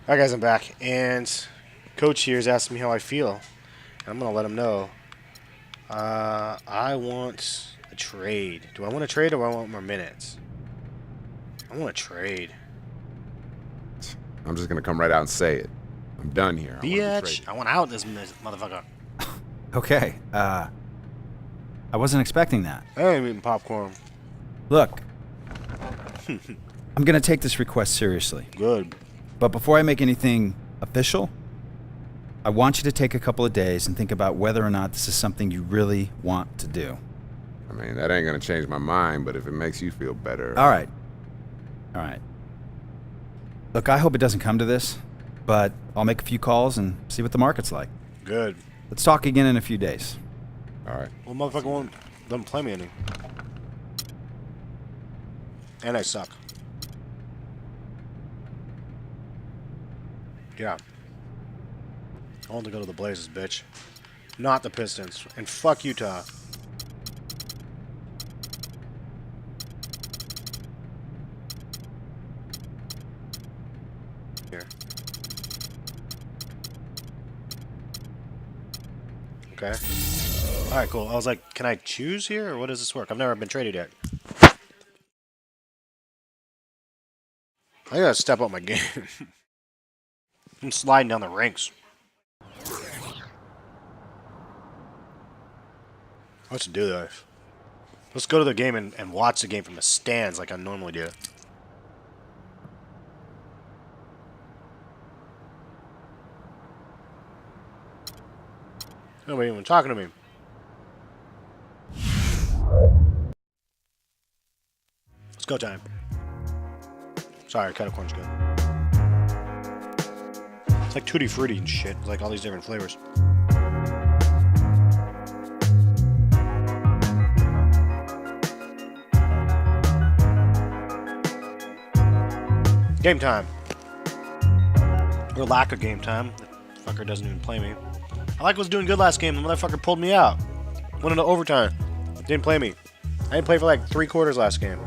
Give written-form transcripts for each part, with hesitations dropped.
Alright guys, I'm back, and Coach here is asking me how I feel, and I'm going to let him know. I want a trade. Do I want a trade or do I want more minutes? I want a trade. I'm just going to come right out and say it. I'm done here. Bitch, I want out this motherfucker. Okay, I wasn't expecting that. I ain't eating popcorn. Look, I'm going to take this request seriously. Good. But before I make anything official, I want you to take a couple of days and think about whether or not this is something you really want to do. I mean, that ain't going to change my mind, but if it makes you feel better... All right. All right. Look, I hope it doesn't come to this, but I'll make a few calls and see what the market's like. Good. Let's talk again in a few days. All right. Well, motherfucker won't let him play me any. And I suck. Yeah. I want to go to the Blazers, bitch. Not the Pistons. And fuck Utah. Here. Okay. Alright, cool. I was like, can I choose here, or what does this work? I've never been traded yet. I gotta step up my game. I'm sliding down the ranks. Let's do this. Let's go to the game and watch the game from the stands like I normally do. Nobody even talking to me. Let's go time. Sorry, kettle corn's good. It's like Tutti Frutti and shit. It's like all these different flavors. Game time. Or lack of game time. The fucker doesn't even play me. I like was doing good last game. The motherfucker pulled me out. Went into overtime. Didn't play me. I didn't play for like 3 quarters last game.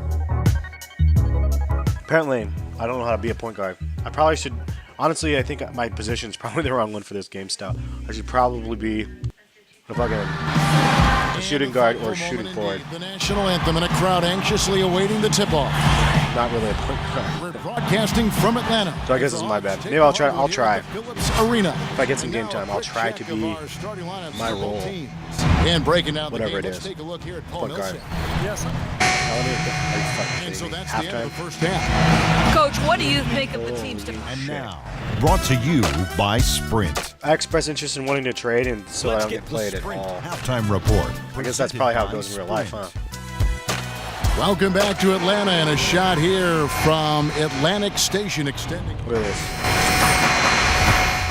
Apparently, I don't know how to be a point guard. I probably should... Honestly, I think my position's probably the wrong one for this game style. I should probably be a fucking shooting guard or shooting forward. The national anthem and a crowd anxiously awaiting the tip-off. Not really a point guard. We're broadcasting from Atlanta. So I guess this is my bad. Maybe I'll try. I'll try. Arena. If I get some game time, I'll try to be my role. And breaking down whatever the game, it is. let's take a look here at Point guard. Yes, sir. And so that's the end of the first half. Coach, what do you think of the team's And now, brought to you by Sprint. I express interest in wanting to trade, and so I don't get played at Sprint all. halftime report. I guess that's probably how it goes in real life, huh? Welcome back to Atlanta, and a shot here from Atlantic Station extending. Look at this.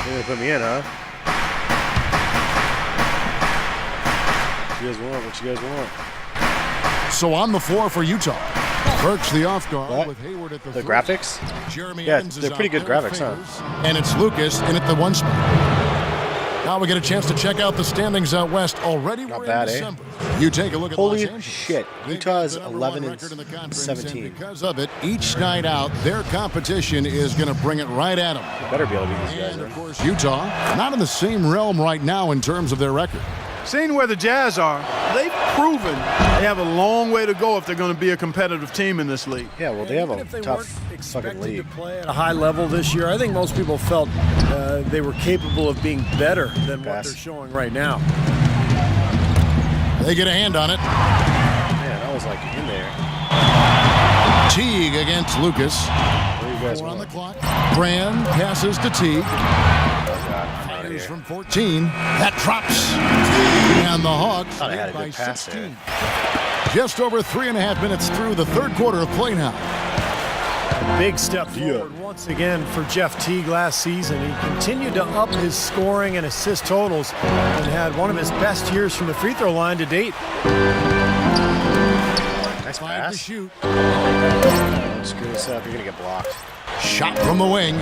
They're gonna put me in, huh? What you guys want? What you guys want? So on the floor for Utah. Perch the off guard What? with Hayward at the The three. graphics? Jeremy Yeah, Evans is they're pretty out good there graphics, with huh? fingers, and it's Lucas in at the 1 spot. Now we get a chance to check out the standings out west. Already Not we're bad, in eh? December. You take a look at Holy Los Angeles. shit. They've Utah got is the number 11 one and record in the conference, 17. And because of it, each night out, their competition is going to bring it right at them. Better be able to beat these guys, And of man. course, Utah, not in the same realm right now in terms of their record. Seeing where the Jazz are, they've proven they have a long way to go if they're going to be a competitive team in this league. Yeah, well, they have Even a if they tough weren't fucking expected league. to play at a high level this year, I think most people felt they were capable of being better than what Pass. they're showing right now. They get a hand on it. Man, I was like in there. Teague against Lucas. What do you guys 4 on the want? clock. Brand passes to Teague. Oh, God, I'm out of Fires here. from 14. That drops. And the Hawks Thought I had lead a by good pass there. 16. Just over 3.5 minutes through the third quarter of play now. Big step forward once again for Jeff Teague last season. He continued to up his scoring and assist totals and had one of his best years from the free throw line to date. Nice 5 to pass. shoot. Don't screw this up. You're going to get blocked. Shot from the wing.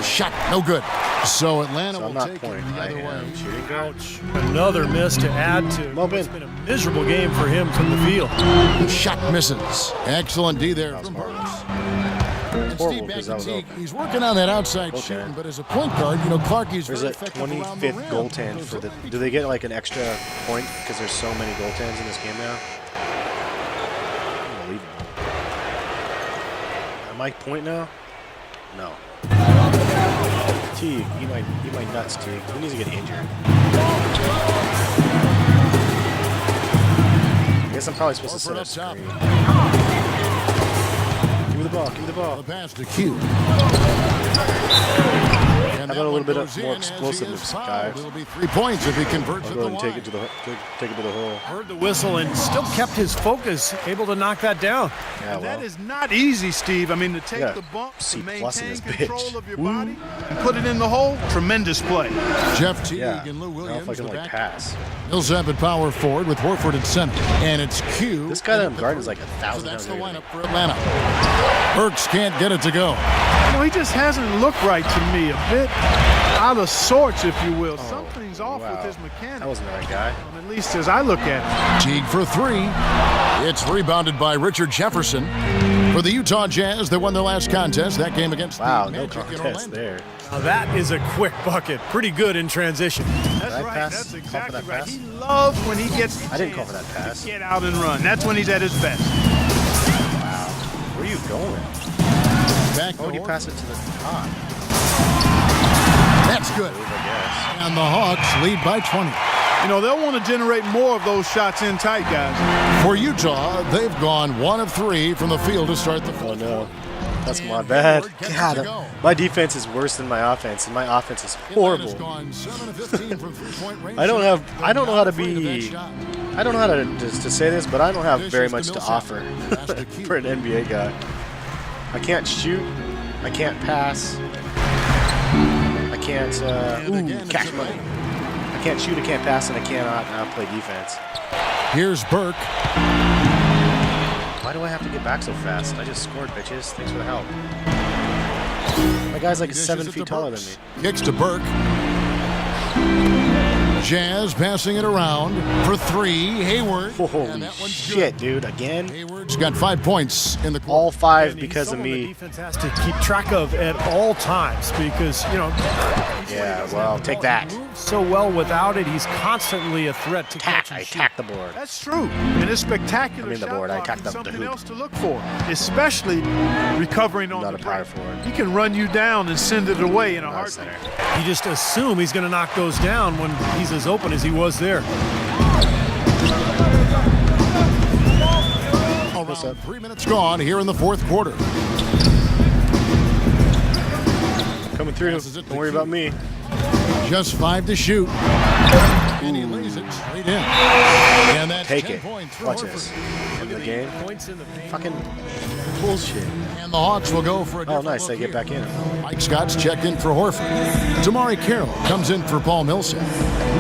Shot no good. So Atlanta So I'm will not take it pointing. the I other way. am shooting guard. Another miss to add to Open. what's been a miserable game for him from the field. Shot misses. Excellent D there from Burks. horrible Steve, back because to I was Teague. open. He's working on that outside Okay. shooting, but as a point guard, Clarkie's There's very a effective around the 25th rim. goaltend for the. Do they get like an extra point because there's so many goaltends in this game now? Unbelievable. Am I point now? No. Teague, eat my nuts, Teague. He needs to get injured. I guess I'm probably supposed to set a screen. Give me the ball. Give me the ball. The pass to Q. How about a little bit of more explosiveness, guys? It'll be 3 points if he converts I'll at go the ahead and take line. it to the hole. Heard the whistle and still kept his focus, able to knock that down. Yeah, well. That is not easy, Steve. I mean, to take Yeah, the bump, to C+ in maintain this control bitch. of your body, and put it in the hole, tremendous play. Jeff Teague Yeah. and Lou Now Williams. if I can the like back. pass. Millsap at power forward with Horford at center. And it's Q. This guy that guard is like 1,000 So that's times the bigger than lineup for Atlanta. Burks can't get it to go. He just hasn't looked right to me. A bit out of sorts, if you will. Something's off wow. with his mechanics. That wasn't the right guy. At least as I look at it. Teague for three. It's rebounded by Richard Jefferson. For the Utah Jazz, they won their last contest. That game against Wow, the no Magic in contest Orlando. there. Now that is a quick bucket. Pretty good in transition. That's Did I right. pass? That's Call for exactly that right. pass? He loves when he gets the I didn't call chance for that pass. to get out and run. That's when he's at his best. Where are you going? Back Why would you to pass it to the top? That's good. I guess. And the Hawks lead by 20. They'll want to generate more of those shots in tight, guys. For Utah, they've gone 1 of 3 from the field to start the Oh fourth. no. That's my And bad. Hayward gets it to God, go. my defense is worse than my offense, and my offense is Atlanta's horrible. gone 7 of 15 from three-point range. I don't know how to Not afraid of that be. shot. I don't know how to say this, but I don't have very much to Millsap. offer Pass to Q. for an NBA guy. I can't shoot. I can't pass. I can't And again, it's catch a money. lane. I can't shoot. I can't pass, and I cannot play defense. Here's Burke. Why do I have to get back so fast? I just scored, bitches. Thanks for the help. My guy's like Dishes 7 it feet to taller than Burks. me. Kicks to Burke. Jazz passing it around for 3. Hayward. Holy And that one's shit, good. dude! Again, Hayward's got 5 points in the quarter. all 5 And he's because of someone the me. defense has to keep track of at all times because, Yeah, well, take that. he moves so well without it. He's constantly a threat to Attack! catch and I shoot. attacked the board. That's true. And his spectacular I mean the shot board. I blocking attacked the something hoop. else to look for, especially recovering on Not the a power break. forward. He can run you down and send it away in a Not a heartbeat. center. You just assume he's going to knock those down when he's as open as he was there. Around 3 minutes gone here in the fourth quarter. Coming through. Passes it to Don't worry about me. Just 5 to shoot. And he lays it straight in. And that's Take 10 it. points for Watch Horford. this. End of the game. Points in the paint. Fucking bullshit. And the Hawks will go for a Oh, different nice. look They get here. back in. Mike Scott's checked in for Horford. Damari Carroll comes in for Paul Millsap.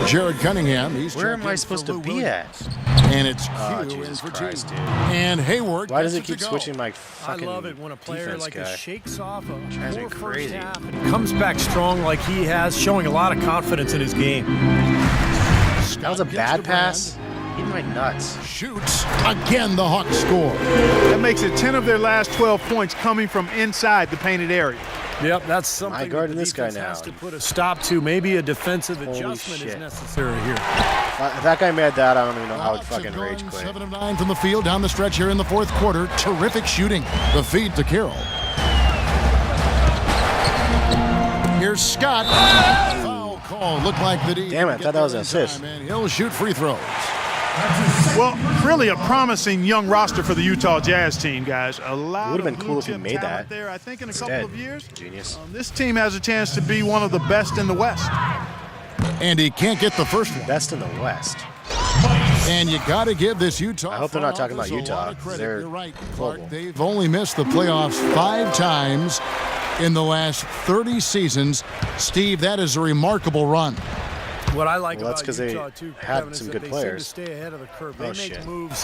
Jared Cunningham, he's Where checked am I in supposed for to Lou be Williams. at? And it's Q Oh, in Jesus for Christ, two. dude. And Hayward. Why does gets it keep to go. switching my I fucking love it when a player defense like guy? this shakes off a Drives me poor first crazy. half and comes back strong like he has, showing a lot of confidence in his game. That was a Gets bad to pass. Eat my nuts. Shoots. Again, the Hawks score. That makes it 10 of their last 12 points coming from inside the painted area. Yep, that's something guarding that the this guy defense has now. to put a stop to. Maybe a defensive Holy adjustment is shit. necessary here. If that guy made that, I don't even know how I would Hawks have fucking rage gone quit. 7 of 9 from the field down the stretch here in the fourth quarter. Terrific shooting. The feed to Carroll. Here's Scott. Foul call. Looked like the D. Damn it, I thought that was an assist. And he'll shoot free throws. Well, really a promising young roster for the Utah Jazz team, guys. A lot Would've of been cool if he blue-chip made talent that. there. I think in a Instead. couple of years, Genius. this team has a chance to be one of the best in the West. And he can't get the first one. Best in the West. And you got to give this Utah. I hope they're not talking front about office a lot Utah, of 'cause credit. they're You're right, global. Clark. They've only missed the playoffs 5 times in the last 30 seasons. Steve, that is a remarkable run. What I like Well, that's about 'cause they Utah too, had Kevin, is some that good they players. seem to stay ahead of the curve. They Oh, make shit. moves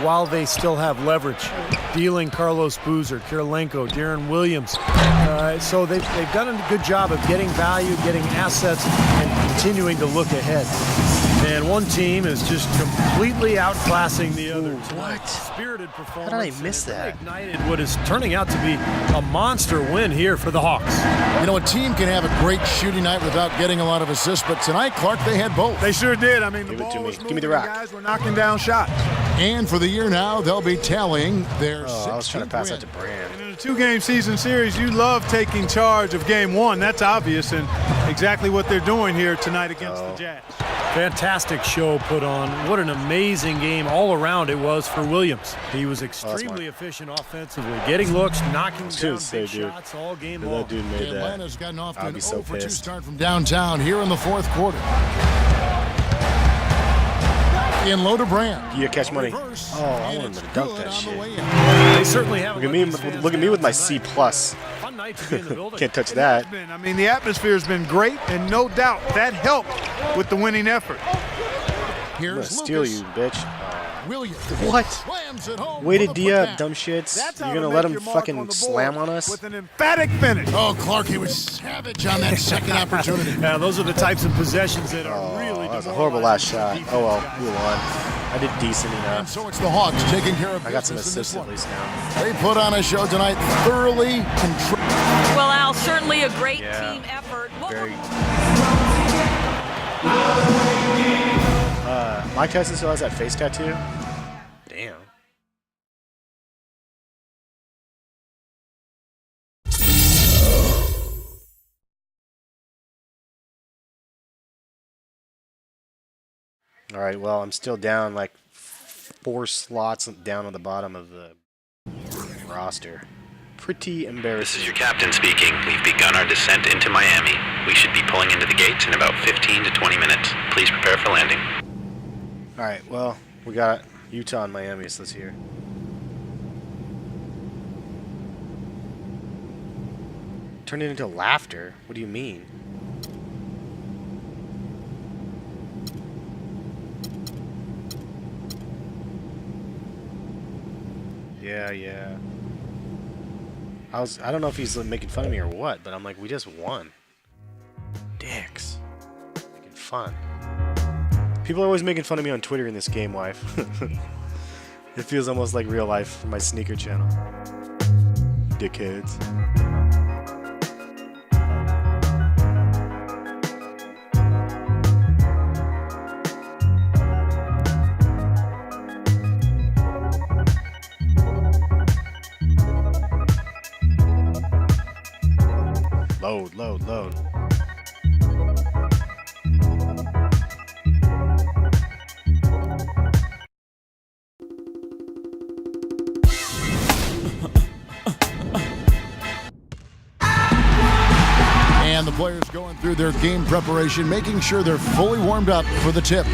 while they still have leverage. Dealing Carlos Boozer, Kirilenko, Deron Williams. So they've done a good job of getting value, getting assets, and continuing to look ahead. And one team is just completely outclassing the other. What? Spirited performance. How did I miss that? Ignited what is turning out to be a monster win here for the Hawks. You know, a team can have a great shooting night without getting a lot of assists, but tonight, Clark, they had both. They sure did. I mean, the Give it ball to me. was Give me moving, the rock. guys were knocking down shots. And for the year now, they'll be tallying their Oh, I was trying to pass that win. to Brand. In a 2-game season series, you love taking charge of game 1. That's obvious, and exactly what they're doing here tonight against the Jazz. Fantastic show put on. What an amazing game all around it was for Williams. He was extremely efficient offensively, getting looks, knocking down big shots all game long. That dude made that. Atlanta's gotten off to I'll an be so 0-for-2 pissed. start from downtown here in the fourth quarter. In low to Brand. You catch money. Reverse, Oh, I and want him it's to dunk good that on the shit. way in. They certainly have. Look at me with my C+. Fun night to be in the building. Can't touch that. I mean, the atmosphere has been great, and no doubt that helped with the winning effort. I'm gonna Here's steal Lucas. you, bitch. Williams. What? Slams it home Way to with a D up, putback. dumb shits. That's how You're to gonna make let him your mark on fucking the board slam on us? with an emphatic finish. Oh, Clark, he was savage on that second opportunity. Yeah, those are the types of possessions that are really. That was a horrible last shot. demoralizing for Oh well, defense, we guys. won. I did decent And enough. so it's the Hawks taking care of I got some business in this assists at one. least now. They put on a show tonight, thoroughly controlled. Well, Al, certainly a great Yeah. team effort. What Very. Mike Tyson still has that face tattoo? Damn. All right, well, I'm still down like 4 slots down on the bottom of the roster. Pretty This embarrassing. is your captain speaking. We've begun our descent into Miami. We should be pulling into the gates in about 15 to 20 minutes. Please prepare for landing. All right, well, we got Utah and Miami, so let's hear. Turned it into laughter? What do you mean? Yeah. I don't know if he's making fun of me or what, but I'm like, we just won. Dicks. Making fun. People are always making fun of me on Twitter in this game, wife. It feels almost like real life for my sneaker channel. Dickheads. Load. And the players going through their game preparation, making sure they're fully warmed up for the tip.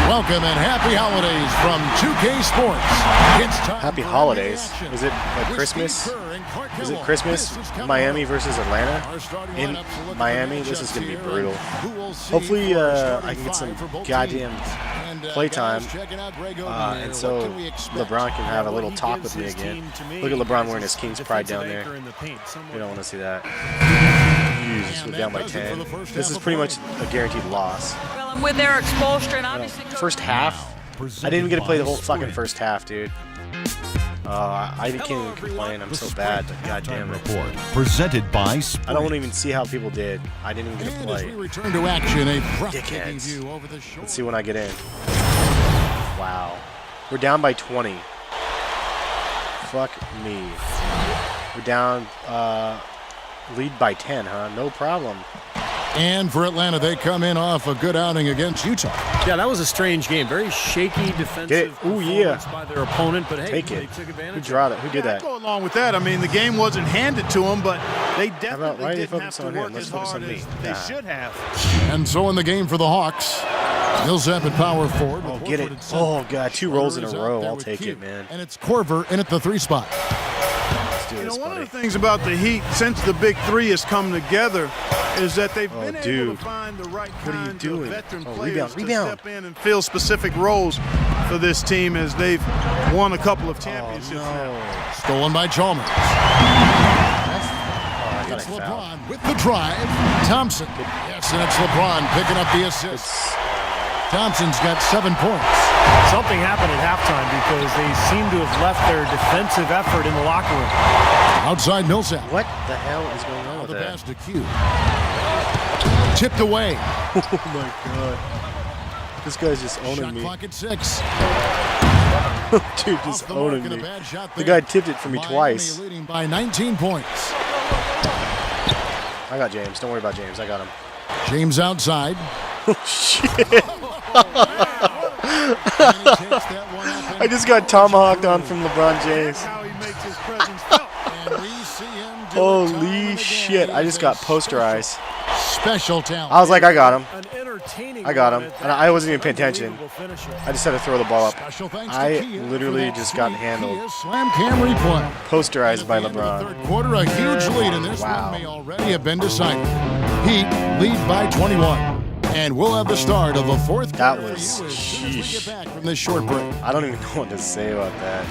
Welcome and happy holidays from 2K Sports. It's time Happy for holidays. action. Is it like With Christmas? Steve Kerr and Clark Is it Kellogg, Christmas? this is Kellogg. Miami versus Atlanta? Our starting In lineups will look at Miami, the this is gonna be matchups here brutal. and who we'll see Hopefully, for our I starting can get some five for both goddamn teams. And, playtime, guys, checking out Greg Oden and here. so What can we expect? LeBron can have a little He talk gives with me his again. team to me Look at LeBron wearing as his King's defensive Pride down there. anchor in the paint. Someone- We don't want to see that. Jesus, And we're that down by does it for 10. the first This half is of pretty much play. a guaranteed loss. Well, and with Eric Spoelstra, and obviously First half, I didn't even get to play the whole fucking first half, dude. I can't even complain. I'm so bad, but goddamn it. Report presented by I Sprint. don't want to even see how people did. I didn't even get to And as we play. return to action, a breathtaking Dickheads. view over the shoulder. Let's see when I get in. Wow. We're down by 20. Fuck me. We're down, lead by 10, huh? No problem. And for Atlanta, they come in off a good outing against Utah. Yeah, that was a strange game. Very shaky defensive Ooh, yeah. performance by their opponent, but hey, Take they it. took Who advantage. drawed it? Who did I that? go along with that. I mean, the game wasn't handed to them, but they about- definitely why are they didn't have focusing to on him? work Let's as focus hard on me. as they Nah. should have. And so in the game for the Hawks, Millsap at power forward. Oh, with get it. Horford at center. Oh, God. 2 rolls in a Schroeder is out row. there I'll with take Q. it, man. And it's Korver in at the 3 spot. Let's do You know, this, one buddy. of the things about the Heat, since the Big Three has come together, is that they've been able dude. to find the right What are you kinds doing? of veteran Oh, players rebound. to step in and fill specific roles for this team as they've won a couple of Oh, championships now. no. Stolen by Chalmers. Oh, I thought It's I fouled. LeBron with the drive. Thompson. Yes, and it's LeBron picking up the assist. Thompson's got 7 points. Something happened at halftime because they seem to have left their defensive effort in the locker room. Outside Millsap. What the hell is going on with The that? pass to Q. Tipped away. Oh my god. This guy's just owning Shot me. clock at 6. Dude, just Off the mark owning and a me. bad shot The there. guy tipped it for me Miami twice. leading by 19 points. I got James. Don't worry about James. I got him. James outside. Shit. I just got tomahawked on from LeBron James. How he makes his presence felt. Holy shit. I just got posterized. Special talent. I was like, I got him. An entertaining I got him. moment. And I wasn't even paying attention. Unbelievable finisher. I just had to throw the ball up. Special thanks to I Kia literally for just that got sweet handled. Kia Slam cam replay. Posterized by At the end of the LeBron. third quarter, a huge lead in this Wow. one may already have been decided. Heat lead by 21. And we'll have the start of the fourth That quarter was for you as soon as we sheesh. get back from this short break. I don't even know what to say about that.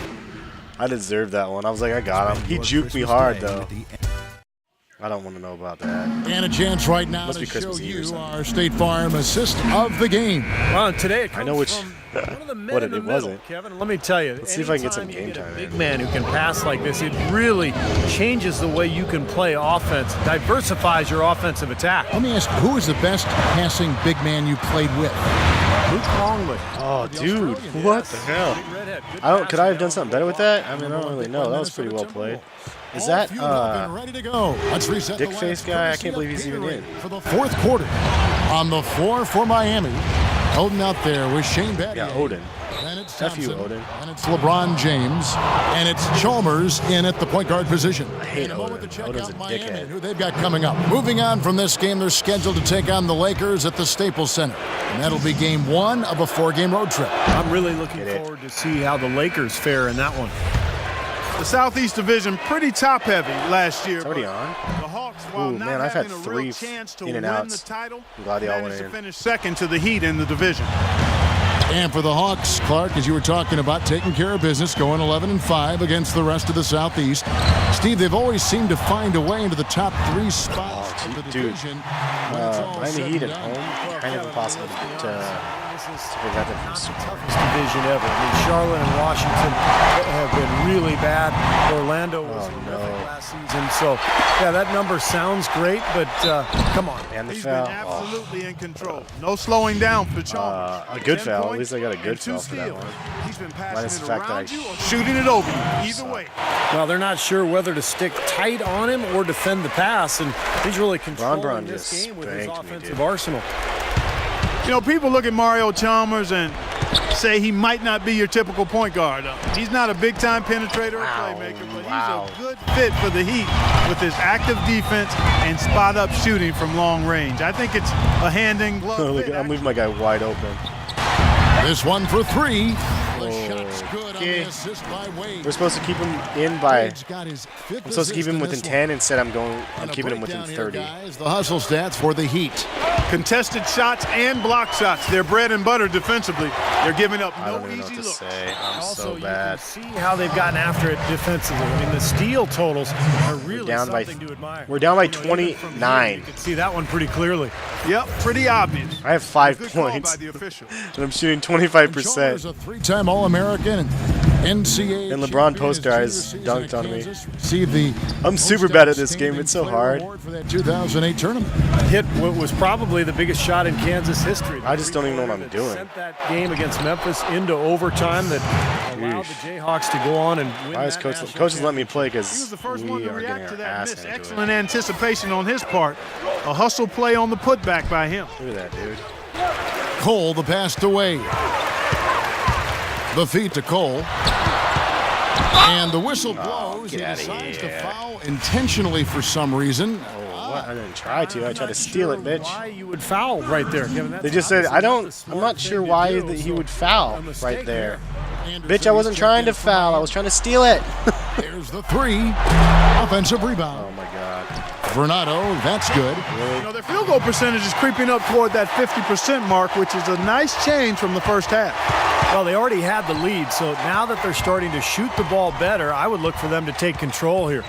I deserved that one. I was like, I got him. He juked me hard, though. I don't want to know about that. And a chance right now Must to be Christmas show Eve or you something. our State Farm assist of the game. Well, today it comes I know which- from one of the men what in the it middle, wasn't. Kevin. Let me tell you. Let's see if I can get some anytime you game get time a big in. man who can pass like this, it really changes the way you can play offense, diversifies your offensive attack. Let me ask, who is the best passing big man you played with? Luke Longley. Oh, dude. What the hell? Big redhead, good I don't. Could I have passing done something better with that? I mean, I don't really know. That was pretty well played. Is All that fueled up and ready to go. Let's reset Dick the face lineup. guy? I Courtesy can't believe of he's even Gatorade in. For the fourth quarter, on the floor for Miami, Odin out there with Shane Battier. Yeah, Odin. And it's F you, Thompson. Odin. And it's LeBron James. And it's Chalmers in at the point guard position. I hate In a moment Odin. to check Odin's out a Miami dickhead. and who they've got coming up. Moving on from this game, they're scheduled to take on the Lakers at the Staples Center. And that'll be game 1 of a 4-game road trip. I'm really looking Get it. forward to see how the Lakers fare in that one. The Southeast Division pretty top-heavy last year. It's already but on. The Hawks, while Ooh, not man, I've had having a 3 real chance to in and win outs. the title, I'm glad they all managed went to in. finish second to the Heat in the division. And for the Hawks, Clark, as you were talking about, taking care of business, going 11-5 against the rest of the Southeast. Steve, they've always seemed to find a way into the top 3 spots Oh, of the dude. division. When it's all Miami said Heat and at done. home, kind of impossible to prevent them from Super Bowl. Toughest division ever. I mean, Charlotte and Washington have been really bad. Orlando was Oh, horrific no. last season. So, yeah, that number sounds great, but come on. And the He's foul. been absolutely in control. No slowing down for Chalmers. A good 10 foul. At points least I got a good and 2 foul for that steals. one. He's been Minus passing the it fact that around I you or shooting it over you. Either way. Well, they're not sure whether to stick tight on him or defend the pass, and he's really controlling Braun this just game with his spanked me, offensive dude. arsenal. You know, people look at Mario Chalmers and say he might not be your typical point guard. He's not a big-time penetrator or Wow, playmaker, but wow. he's a good fit for the Heat with his active defense and spot-up shooting from long range. I think it's a hand-in-glove Look, fit. I'm leaving my guy wide open. This one for 3. The shot's good on Okay. the assist by Wade. We're supposed to keep him in by. Wade's got his 5th I'm supposed to keep assist him in within this 10. one. Instead, I'm And a keeping him within breakdown here, 30. guys. The hustle stats for the Heat. Contested shots and block shots. Their bread and butter defensively. They're giving up I no don't even know what easy to looks. say. I'm Also, so you bad. can see how they've gotten after it defensively. I mean, the steal totals are really down by- something to admire. we're down by You know, even from 29. here, you can see that one pretty clearly. Yep, pretty obvious. I have 5 Good call by points, the official. and I'm shooting Chalmers, 25%. a 3-time All-American and NCAA And LeBron champion. His Posterized junior season dunked at on me. Kansas received the I'm super Post bad at this game. Outstanding It's so Player hard. Award for that 2008 tournament. Hit what was probably the biggest shot in Kansas history. I just don't even know what I'm That doing. Sent that game against Memphis into overtime that allowed Jeez. the Jayhawks to go on and win Why is that coach national let me championship. play? He was Because the first we one to are getting react to our that ass miss. handed to Excellent it. anticipation on his part. A hustle play on the putback by him. Look at that, dude. Cole, the pass to Wade. The feed to Cole. And the whistle blows. get He outta decides to here. foul intentionally for some reason. Oh, what? I didn't try to. I tried to steal it, bitch. Why you would foul right there? Kevin, that's They just said, obviously I don't. not the I'm smart not thing sure to why do, that he so would foul a mistake right there. Anderson Bitch, I wasn't is trying to checked in for foul. I Miami. was trying to steal it. There's the 3. Offensive rebound. Oh my god. Bernardo, that's good. You know, their field goal percentage is creeping up toward that 50% mark, which is a nice change from the first half. Well, they already had the lead, so now that they're starting to shoot the ball better, I would look for them to take control here.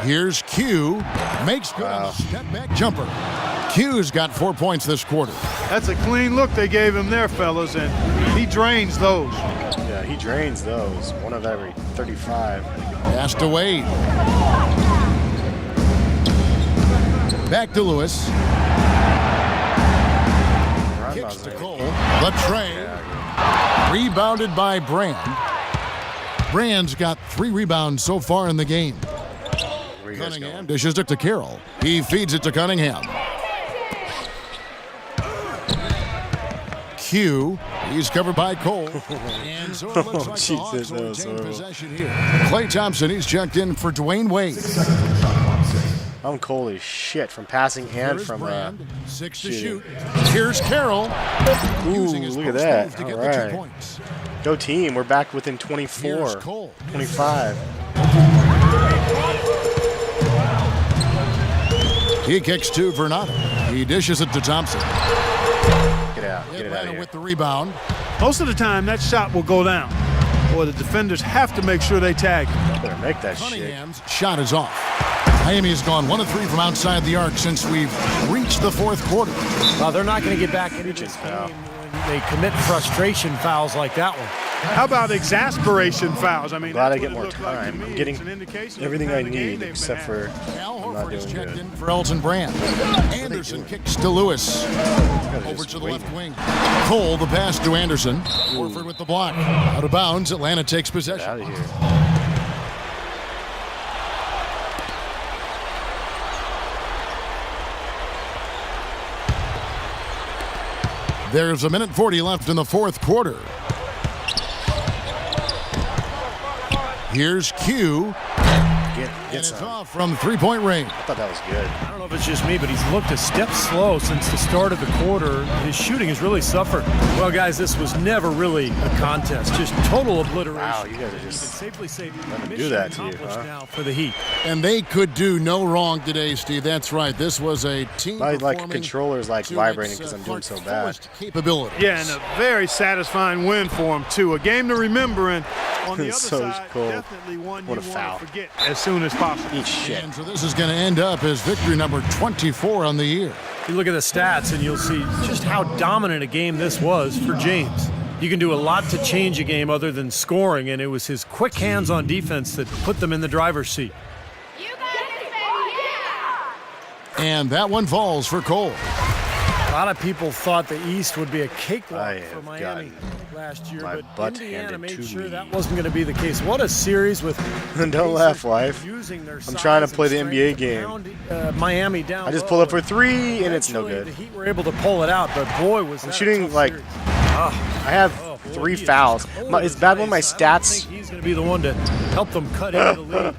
Here's Q. Makes good on a step-back jumper. Q's got 4 points this quarter. That's a clean look they gave him there, fellas, and he drains those. Yeah, he drains those. One of every 35. Pass to Wade. Back to Lewis. Kicks to Cole. The tray. Rebounded by Brand. Brand's got 3 rebounds so far in the game. Cunningham dishes it to Carroll. He feeds it to Cunningham. Q. He's covered by Cole. And so it looks like the Hawks will retain possession here. Klay Thompson, he's checked in for Dwayne Wade. I'm cold as shit from passing and from 6 to shoot. Here's Carroll. Ooh, look at that. All right. Go team. We're back within 24. 25. He kicks to Vernado. He dishes it to Thompson. Get out. Get it out of here. With the rebound. Most of the time, that shot will go down. Boy, the defenders have to make sure they tag him. Better make that shit. Cunningham's shot is off. Miami has gone 1 of 3 from outside the arc since we've reached the 4th quarter. Well, they're not going to get back into this game when they commit frustration fouls like that one. How about exasperation fouls? I mean, Glad I that's get what more it looked like to time. me. I'm getting It's an indication of everything the I kind of game need they've except been for Al I'm not Horford is doing checked good. in for Elton Brand. Anderson kicks to Lewis. Over to the left wing. Cole, the pass to Anderson. Horford with the block. Out of bounds, Atlanta takes possession. Out of here. There's 1:40 left in the 4th quarter. Here's Q. Get It's some. off from 3-point range. I thought that was good. I don't know if it's just me, but he's looked a step slow since the start of the quarter. His shooting has really suffered. Well, guys, this was never really a contest. Just total obliteration. Wow, you guys are You can just safely say letting them do mission that to you, accomplished huh? now for the Heat. And they could do no wrong today, Steve. That's right. This was a team my performing controller's like to vibrating its, because I'm doing so fullest bad. capabilities. Yeah, and a very satisfying win for him, too. A game to remember, and on the other So side, cold. definitely one What you a want foul. to forget as soon as possible. Eat shit. And so this is going to end up as victory number 24 on the year. You look at the stats and you'll see just how dominant a game this was for James. You can do a lot to change a game other than scoring, and it was his quick hands on defense that put them in the driver's seat. You got it, baby, yeah! And that one falls for Cole. A lot of people thought the East would be a cakewalk I for have Miami gotten last year, my but butt Indiana handed made to sure me. that wasn't going to be the case. What a series with Don't laugh, wife. using their I'm trying to size play and the NBA strength to game. pound, Miami down. I just low, pulled up for 3 and it's no eventually good. The Heat were able to pull it out, but boy, was I'm that a shooting tough like series. I have Oh, boy, 3 he is fouls. just It's bad when my I don't stats think he's going to be the one to help them cut into the lead.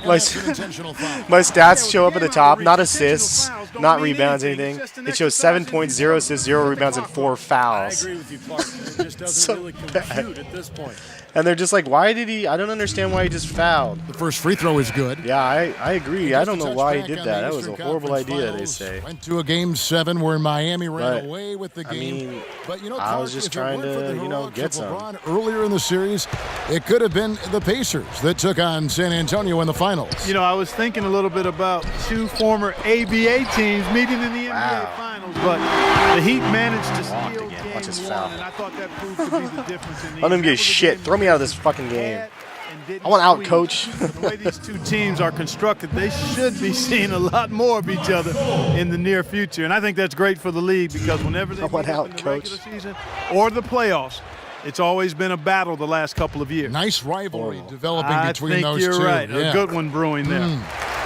my That's an intentional foul. my stats show up at the top, not assists, not rebounds, anything. It shows 7 points, 0 assists, 0 rebounds, and 4 I fouls. agree with you, Clark. It just doesn't So really bad. compute at this point. And they're just like, why did he? I don't understand why he just fouled. The first free throw is good. Yeah, I agree. I don't know why he did Touchback that. on That the was a Eastern horrible Conference idea, they Finals. say. Went to a game 7 where Miami ran But, away with the I game. mean, but you know, I was Clark, just if it trying weren't for to, the you know, heroics get of some. LeBron earlier in the series, it could have been the Pacers that took on San Antonio in the finals. You know, I was thinking a little bit about 2 former ABA teams meeting in the Wow. NBA Finals, but the Heat managed to Walked steal again. game Watch his 1, foul. and I thought that proved to be the difference in the Let him East. get That was a shit. game Throw me that out of this fucking game. had and didn't I want out, squeeze. coach. The way these two teams are constructed, they should be seeing a lot more of each other in the near future. And I think that's great for the league because whenever they I want meet up out, in the coach. regular season or the playoffs, it's always been a battle the last couple of years. Nice rivalry developing I between think those you're two. right. Yeah. A good one brewing there.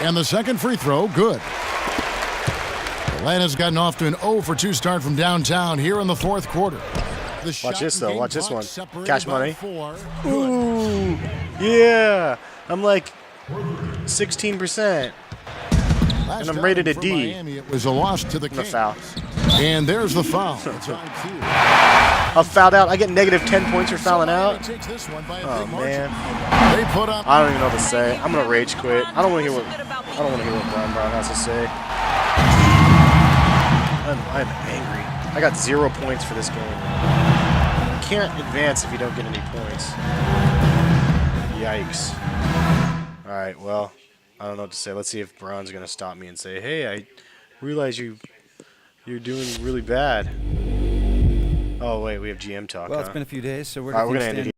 And the second free throw, good. Atlanta's gotten off to an 0 for 2 start from downtown here in the 4th quarter. The shot this, and though. game Watch this clock one. separated Cash by money. 4. Ooh, yeah. I'm like 16%. Last And I'm rated outing a for D. Miami, it was a loss to the The Kings. foul. And there's the foul. It's on cue. I fouled out. I get negative 10 points for fouling Miami out. takes this one by a Oh big margin. man. They put up. I don't even know what to say. I'm gonna rage quit. I don't want to hear what Brown has to say. I'm angry. I got 0 points for this game. You can't advance if you don't get any points. Yikes. All right. Well, I don't know what to say. Let's see if Brown's gonna stop me and say, "Hey, I realize you You're doing really bad. Oh, wait, we have GM talk. Well, huh? it's been a few days, so All right, we're gonna end it here.